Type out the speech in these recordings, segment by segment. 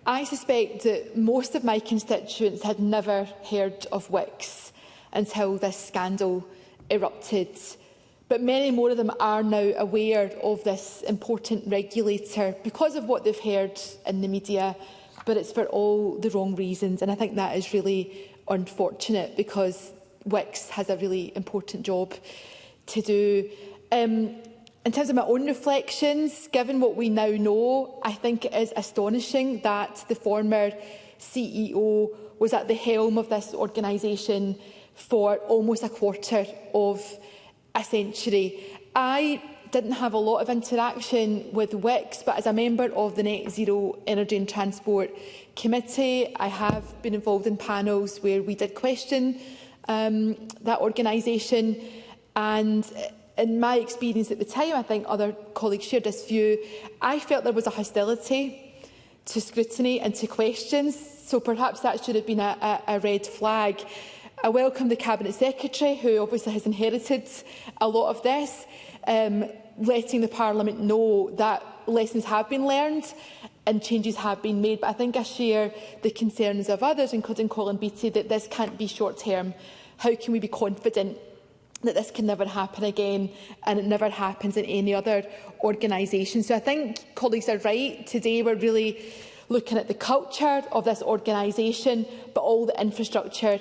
I suspect that most of my constituents had never heard of Wix until this scandal erupted. But many more of them are now aware of this important regulator because of what they've heard in the media, but it's for all the wrong reasons. And I think that is really unfortunate because Wix has a really important job to do. In terms of my own reflections, given what we now know, I think it is astonishing that the former CEO was at the helm of this organisation for almost a quarter of a century. I didn't have a lot of interaction with Wix, but as a member of the Net Zero Energy and Transport Committee, I have been involved in panels where we did question that organisation, and in my experience at the time, I think other colleagues shared this view, I felt there was a hostility to scrutiny and to questions, so perhaps that should have been a red flag. I welcome the Cabinet Secretary, who obviously has inherited a lot of this, letting the Parliament know that lessons have been learned and changes have been made. But I think I share the concerns of others, including Colin Beattie, that this can't be short-term. How can we be confident that this can never happen again and it never happens in any other organisation? So I think colleagues are right. Today we're really looking at the culture of this organisation, but all the infrastructure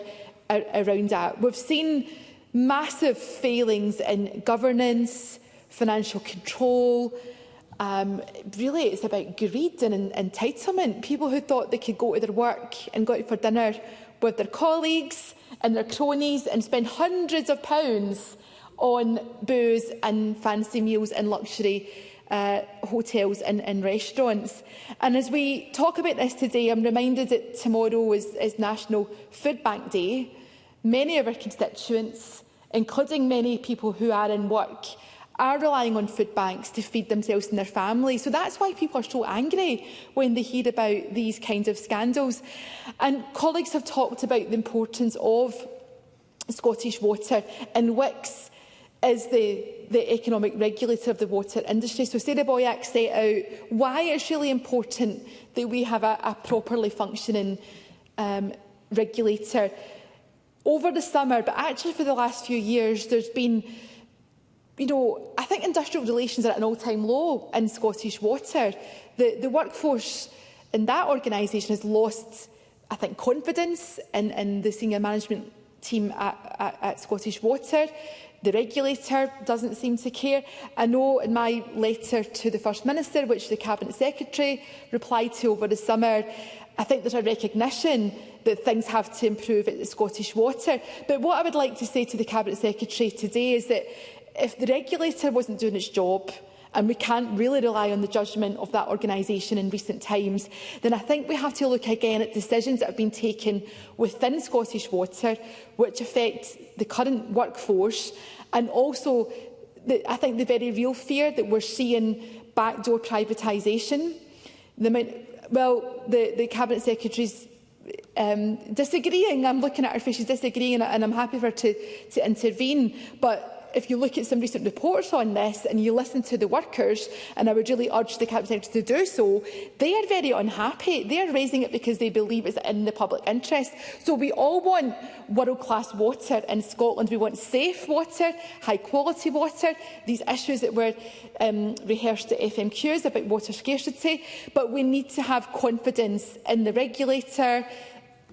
around that. We've seen massive failings in governance, financial control. Really, it's about greed and entitlement. People who thought they could go to their work and go out for dinner with their colleagues and their cronies and spend hundreds of pounds on booze and fancy meals in luxury hotels and restaurants. And as we talk about this today, I'm reminded that tomorrow is National Food Bank Day. Many of our constituents, including many people who are in work, are relying on food banks to feed themselves and their families. So that's why people are so angry when they hear about these kinds of scandals. And colleagues have talked about the importance of Scottish Water, and Wix is the economic regulator of the water industry. So Sarah Boyack set out why it's really important that we have a properly functioning regulator. Over the summer, but actually for the last few years, there's been, I think industrial relations are at an all-time low in Scottish Water. The workforce in that organisation has lost, I think, confidence in the senior management team at Scottish Water. The regulator doesn't seem to care. I know in my letter to the First Minister, which the Cabinet Secretary replied to over the summer, I think there's a recognition that things have to improve at the Scottish Water. But what I would like to say to the Cabinet Secretary today is that if the regulator wasn't doing its job, and we can't really rely on the judgment of that organisation in recent times, then I think we have to look again at decisions that have been taken within Scottish Water, which affect the current workforce, and also, I think, the very real fear that we're seeing backdoor privatisation. The Cabinet Secretary's disagreeing. I'm looking at her face, she's disagreeing, and I'm happy for her to intervene. But if you look at some recent reports on this and you listen to the workers, and I would really urge the Cabinet Secretary to do so, they are very unhappy. They are raising it because they believe it's in the public interest. So we all want world-class water in Scotland. We want safe water, high-quality water. These issues that were rehearsed at FMQs about water scarcity. But we need to have confidence in the regulator,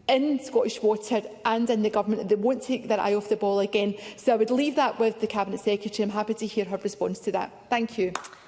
in Scottish Water and in the government, that they won't take their eye off the ball again. So I would leave that with the Cabinet Secretary. I'm happy to hear her response to that. Thank you.